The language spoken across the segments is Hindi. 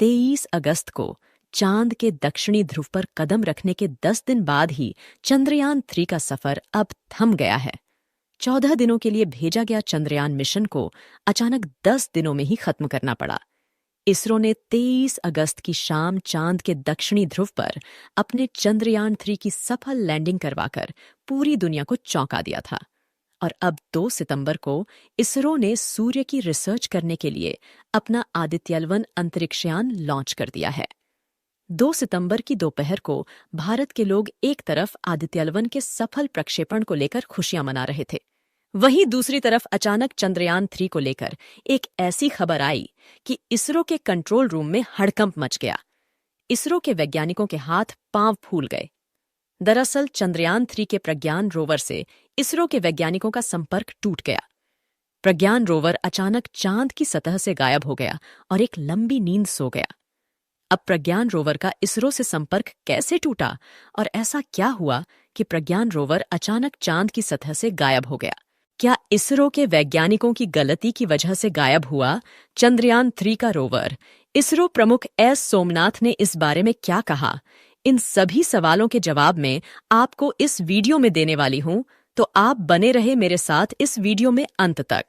23 अगस्त को चांद के दक्षिणी ध्रुव पर कदम रखने के 10 दिन बाद ही चंद्रयान-3 का सफर अब थम गया है। 14 दिनों के लिए भेजा गया चंद्रयान मिशन को अचानक 10 दिनों में ही खत्म करना पड़ा। इसरो ने 23 अगस्त की शाम चांद के दक्षिणी ध्रुव पर अपने चंद्रयान-3 की सफल लैंडिंग करवाकर पूरी दुनिया को चौंका दिया था। और अब 2 सितंबर को इसरो ने सूर्य की रिसर्च करने के लिए अपना आदित्यवन अंतरिक्षयान लॉन्च कर दिया है। 2 सितंबर की दोपहर को भारत के लोग एक तरफ आदित्यवन के सफल प्रक्षेपण को लेकर खुशियां मना रहे थे, वहीं दूसरी तरफ अचानक चंद्रयान-3 को लेकर एक ऐसी खबर आई कि इसरो के कंट्रोल रूम में हड़कंप मच गया। इसरो के वैज्ञानिकों के हाथ पांव फूल गए। दरअसल चंद्रयान-3 के प्रज्ञान रोवर से इसरो के वैज्ञानिकों का संपर्क टूट गया। प्रज्ञान रोवर अचानक चांद की सतह से गायब हो गया और एक लंबी नींद सो गया। अब प्रज्ञान रोवर का इसरो से संपर्क कैसे टूटा और ऐसा क्या हुआ कि प्रज्ञान रोवर अचानक चांद की सतह से गायब हो गया? क्या इसरो के वैज्ञानिकों की गलती की वजह से गायब हुआ चंद्रयान-3 का रोवर? इसरो प्रमुख एस सोमनाथ ने इस बारे में क्या कहा? इन सभी सवालों के जवाब में आपको इस वीडियो में देने वाली हूं, तो आप बने रहे मेरे साथ इस वीडियो में अंत तक।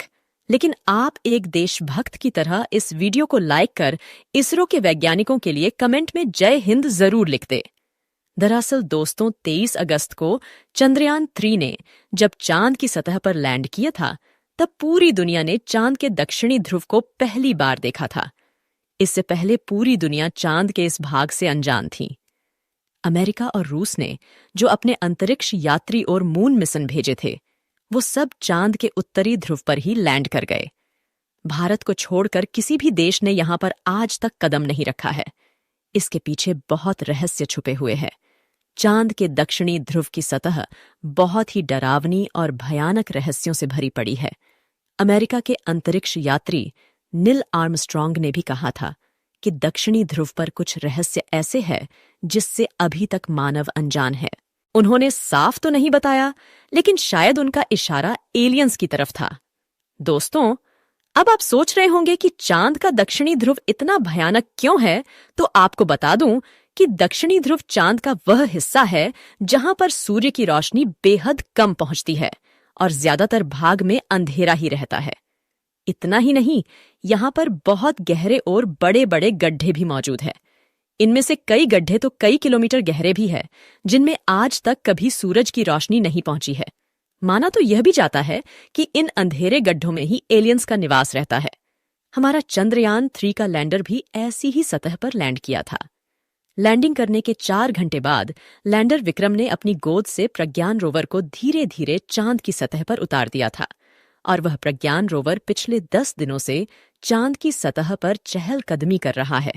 लेकिन आप एक देशभक्त की तरह इस वीडियो को लाइक कर इसरो के वैज्ञानिकों के लिए कमेंट में जय हिंद जरूर लिख दे। दरअसल दोस्तों, 23 अगस्त को चंद्रयान-3 ने जब चांद की सतह पर लैंड किया था, तब पूरी दुनिया ने चांद के दक्षिणी ध्रुव को पहली बार देखा था। इससे पहले पूरी दुनिया चांद के इस भाग से अनजान थी। अमेरिका और रूस ने जो अपने अंतरिक्ष यात्री और मून मिशन भेजे थे, वो सब चांद के उत्तरी ध्रुव पर ही लैंड कर गए। भारत को छोड़कर किसी भी देश ने यहां पर आज तक कदम नहीं रखा है। इसके पीछे बहुत रहस्य छुपे हुए हैं। चांद के दक्षिणी ध्रुव की सतह बहुत ही डरावनी और भयानक रहस्यों से भरी पड़ी है। अमेरिका के अंतरिक्ष यात्री नील आर्मस्ट्रॉन्ग ने भी कहा था कि दक्षिणी ध्रुव पर कुछ रहस्य ऐसे हैं जिससे अभी तक मानव अनजान है। उन्होंने साफ तो नहीं बताया, लेकिन शायद उनका इशारा एलियंस की तरफ था। दोस्तों, अब आप सोच रहे होंगे कि चांद का दक्षिणी ध्रुव इतना भयानक क्यों है, तो आपको बता दूं कि दक्षिणी ध्रुव चांद का वह हिस्सा है जहां पर सूर्य की रोशनी बेहद कम पहुंचती है और ज्यादातर भाग में अंधेरा ही रहता है। इतना ही नहीं, यहां पर बहुत गहरे और बड़े बड़े गड्ढे भी मौजूद हैं। इनमें से कई गड्ढे तो कई किलोमीटर गहरे भी हैं, जिनमें आज तक कभी सूरज की रोशनी नहीं पहुंची है। माना तो यह भी जाता है कि इन अंधेरे गड्ढों में ही एलियंस का निवास रहता है। हमारा चंद्रयान-3 का लैंडर भी ऐसी ही सतह पर लैंड किया था। लैंडिंग करने के 4 घंटे बाद लैंडर विक्रम ने अपनी गोद से प्रज्ञान रोवर को धीरे धीरे चांद की सतह पर उतार दिया था, और वह प्रज्ञान रोवर पिछले 10 दिनों से चांद की सतह पर चहलकदमी कर रहा है।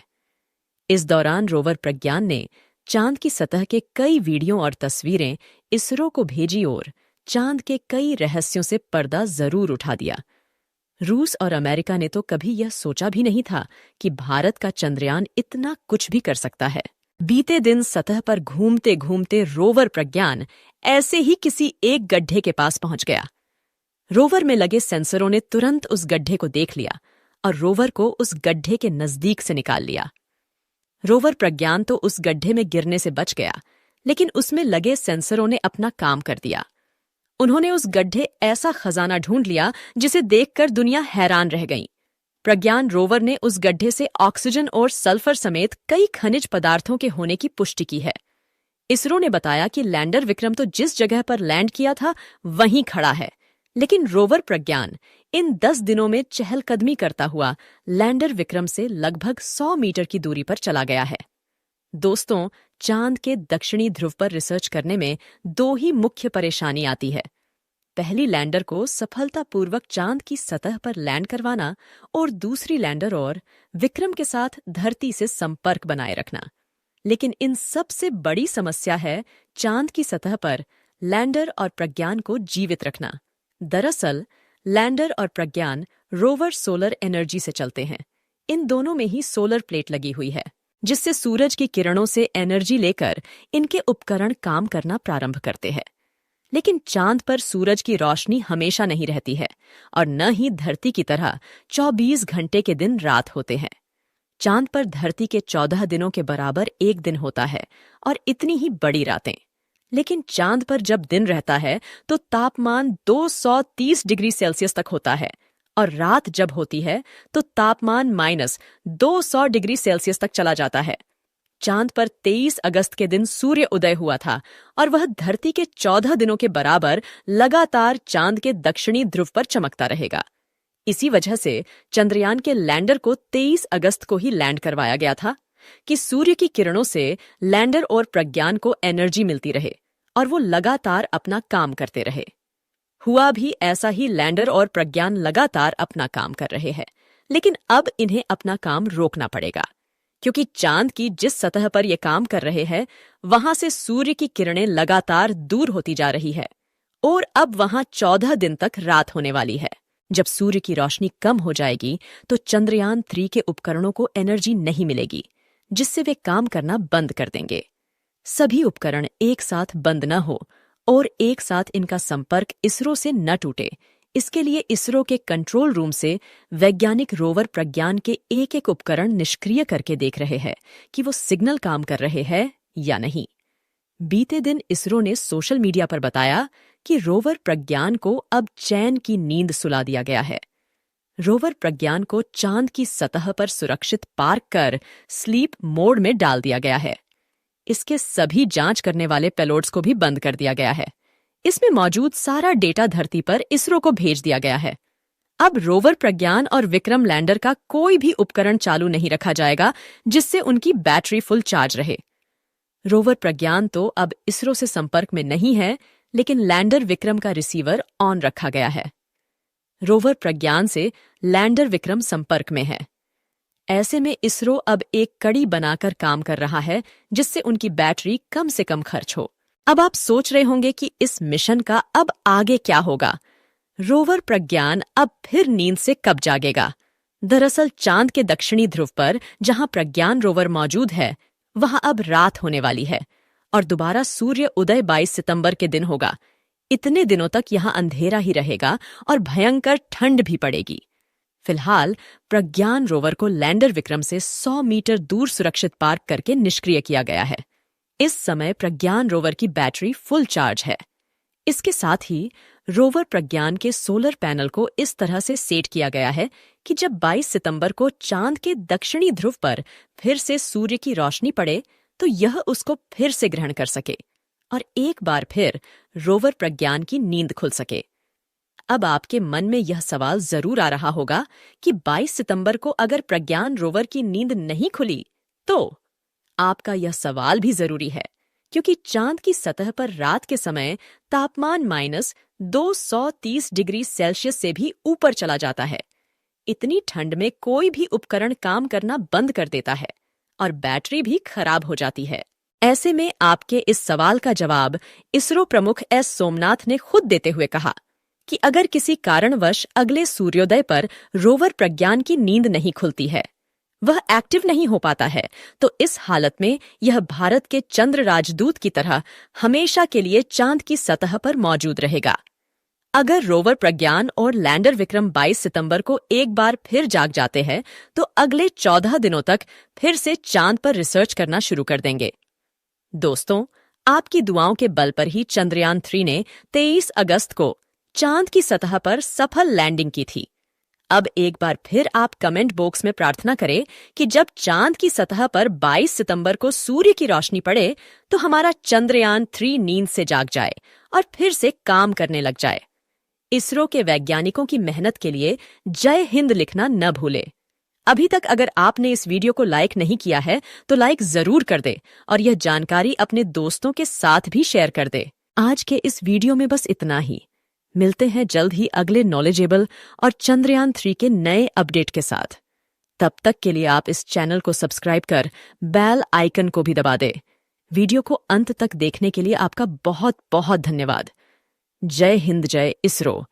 इस दौरान रोवर प्रज्ञान ने चांद की सतह के कई वीडियो और तस्वीरें इसरो को भेजी और चांद के कई रहस्यों से पर्दा जरूर उठा दिया। रूस और अमेरिका ने तो कभी यह सोचा भी नहीं था कि भारत का चंद्रयान इतना कुछ भी कर सकता है। बीते दिन सतह पर घूमते घूमते रोवर प्रज्ञान ऐसे ही किसी एक गड्ढे के पास पहुंच गया। रोवर में लगे सेंसरों ने तुरंत उस गड्ढे को देख लिया और रोवर को उस गड्ढे के नजदीक से निकाल लिया। रोवर प्रज्ञान तो उस गड्ढे में गिरने से बच गया, लेकिन उसमें लगे सेंसरों ने अपना काम कर दिया। उन्होंने उस गड्ढे ऐसा खजाना ढूंढ लिया जिसे देखकर दुनिया हैरान रह गई। प्रज्ञान रोवर ने उस गड्ढे से ऑक्सीजन और सल्फर समेत कई खनिज पदार्थों के होने की पुष्टि की है। इसरो ने बताया कि लैंडर विक्रम तो जिस जगह पर लैंड किया था वहीं खड़ा है, लेकिन रोवर प्रज्ञान इन 10 दिनों में चहलकदमी करता हुआ लैंडर विक्रम से लगभग 100 मीटर की दूरी पर चला गया है। दोस्तों, चांद के दक्षिणी ध्रुव पर रिसर्च करने में 2 ही मुख्य परेशानी आती है। पहली, लैंडर को सफलतापूर्वक चांद की सतह पर लैंड करवाना, और दूसरी, लैंडर और विक्रम के साथ धरती से संपर्क बनाए रखना। लेकिन इन सबसे बड़ी समस्या है चांद की सतह पर लैंडर और प्रज्ञान को जीवित रखना। दरअसल लैंडर और प्रज्ञान रोवर सोलर एनर्जी से चलते हैं। इन दोनों में ही सोलर प्लेट लगी हुई है, जिससे सूरज की किरणों से एनर्जी लेकर इनके उपकरण काम करना प्रारंभ करते हैं। लेकिन चांद पर सूरज की रोशनी हमेशा नहीं रहती है, और न ही धरती की तरह 24 घंटे के दिन रात होते हैं। चांद पर धरती के 14 दिनों के बराबर एक दिन होता है और इतनी ही बड़ी रातें। लेकिन चांद पर जब दिन रहता है तो तापमान 230 डिग्री सेल्सियस तक होता है और रात जब होती है तो तापमान -200 डिग्री सेल्सियस तक चला जाता है। चांद पर 23 अगस्त के दिन सूर्य उदय हुआ था और वह धरती के 14 दिनों के बराबर लगातार चांद के दक्षिणी ध्रुव पर चमकता रहेगा। इसी वजह से चंद्रयान के लैंडर को 23 अगस्त को ही लैंड करवाया गया था कि सूर्य की किरणों से लैंडर और प्रज्ञान को एनर्जी मिलती रहे और वो लगातार अपना काम करते रहे। हुआ भी ऐसा ही। लैंडर और प्रज्ञान लगातार अपना काम कर रहे हैं, लेकिन अब इन्हें अपना काम रोकना पड़ेगा क्योंकि चांद की जिस सतह पर ये काम कर रहे हैं वहां से सूर्य की किरणें लगातार दूर होती जा रही है और अब वहां 14 दिन तक रात होने वाली है। जब सूर्य की रोशनी कम हो जाएगी तो चंद्रयान 3 के उपकरणों को एनर्जी नहीं मिलेगी, जिससे वे काम करना बंद कर देंगे। सभी उपकरण एक साथ बंद न हो और एक साथ इनका संपर्क इसरो से न टूटे, इसके लिए इसरो के कंट्रोल रूम से वैज्ञानिक रोवर प्रज्ञान के एक एक उपकरण निष्क्रिय करके देख रहे हैं कि वो सिग्नल काम कर रहे हैं या नहीं। बीते दिन इसरो ने सोशल मीडिया पर बताया कि रोवर प्रज्ञान को अब चैन की नींद सुला दिया गया है। रोवर प्रज्ञान को चांद की सतह पर सुरक्षित पार्क कर स्लीप मोड में डाल दिया गया है। इसके सभी जांच करने वाले पेलोड्स को भी बंद कर दिया गया है। इसमें मौजूद सारा डेटा धरती पर इसरो को भेज दिया गया है। अब रोवर प्रज्ञान और विक्रम लैंडर का कोई भी उपकरण चालू नहीं रखा जाएगा जिससे उनकी बैटरी फुल चार्ज रहे। रोवर प्रज्ञान तो अब इसरो से संपर्क में नहीं है, लेकिन लैंडर विक्रम का रिसीवर ऑन रखा गया है। रोवर प्रज्ञान से लैंडर विक्रम संपर्क में है। ऐसे में इसरो अब एक कड़ी बनाकर काम कर रहा है जिससे उनकी बैटरी कम से कम खर्च हो। अब आप सोच रहे होंगे कि इस मिशन का अब आगे क्या होगा। रोवर प्रज्ञान अब फिर नींद से कब जागेगा। दरअसल चांद के दक्षिणी ध्रुव पर जहां प्रज्ञान रोवर मौजूद है वहां अब रात होने वाली है और दोबारा सूर्य उदय 22 सितंबर के दिन होगा। इतने दिनों तक यहां अंधेरा ही रहेगा और भयंकर ठंड भी पड़ेगी। फिलहाल प्रज्ञान रोवर को लैंडर विक्रम से 100 मीटर दूर सुरक्षित पार्क करके निष्क्रिय किया गया है। इस समय प्रज्ञान रोवर की बैटरी फुल चार्ज है। इसके साथ ही रोवर प्रज्ञान के सोलर पैनल को इस तरह से सेट किया गया है कि जब 22 सितंबर को चांद के दक्षिणी ध्रुव पर फिर से सूर्य की रोशनी पड़े तो यह उसको फिर से ग्रहण कर सके और एक बार फिर रोवर प्रज्ञान की नींद खुल सके। अब आपके मन में यह सवाल जरूर आ रहा होगा कि 22 सितंबर को अगर प्रज्ञान रोवर की नींद नहीं खुली तो आपका यह सवाल भी जरूरी है, क्योंकि चांद की सतह पर रात के समय तापमान -230 डिग्री सेल्सियस से भी ऊपर चला जाता है। इतनी ठंड में कोई भी उपकरण काम करना बंद कर देता है और बैटरी भी खराब हो जाती है। ऐसे में आपके इस सवाल का जवाब इसरो प्रमुख एस सोमनाथ ने खुद देते हुए कहा कि अगर किसी कारणवश अगले सूर्योदय पर रोवर प्रज्ञान की नींद नहीं खुलती है, वह एक्टिव नहीं हो पाता है, तो इस हालत में यह भारत के चंद्र राजदूत की तरह हमेशा के लिए चांद की सतह पर मौजूद रहेगा। अगर रोवर प्रज्ञान और लैंडर विक्रम 22 सितंबर को एक बार फिर जाग जाते हैं तो अगले 14 दिनों तक फिर से चांद पर रिसर्च करना शुरू कर देंगे। दोस्तों, आपकी दुआओं के बल पर ही चंद्रयान 3 ने 23 अगस्त को चांद की सतह पर सफल लैंडिंग की थी। अब एक बार फिर आप कमेंट बॉक्स में प्रार्थना करें कि जब चांद की सतह पर 22 सितंबर को सूर्य की रोशनी पड़े तो हमारा चंद्रयान 3 नींद से जाग जाए और फिर से काम करने लग जाए। इसरो के वैज्ञानिकों की मेहनत के लिए जय हिंद लिखना न भूले। अभी तक अगर आपने इस वीडियो को लाइक नहीं किया है तो लाइक जरूर कर दे और यह जानकारी अपने दोस्तों के साथ भी शेयर कर दे। आज के इस वीडियो में बस इतना ही। मिलते हैं जल्द ही अगले नॉलेजेबल और चंद्रयान 3 के नए अपडेट के साथ। तब तक के लिए आप इस चैनल को सब्सक्राइब कर बेल आइकन को भी दबा दे। वीडियो को अंत तक देखने के लिए आपका बहुत बहुत धन्यवाद। जय हिंद, जय इसरो।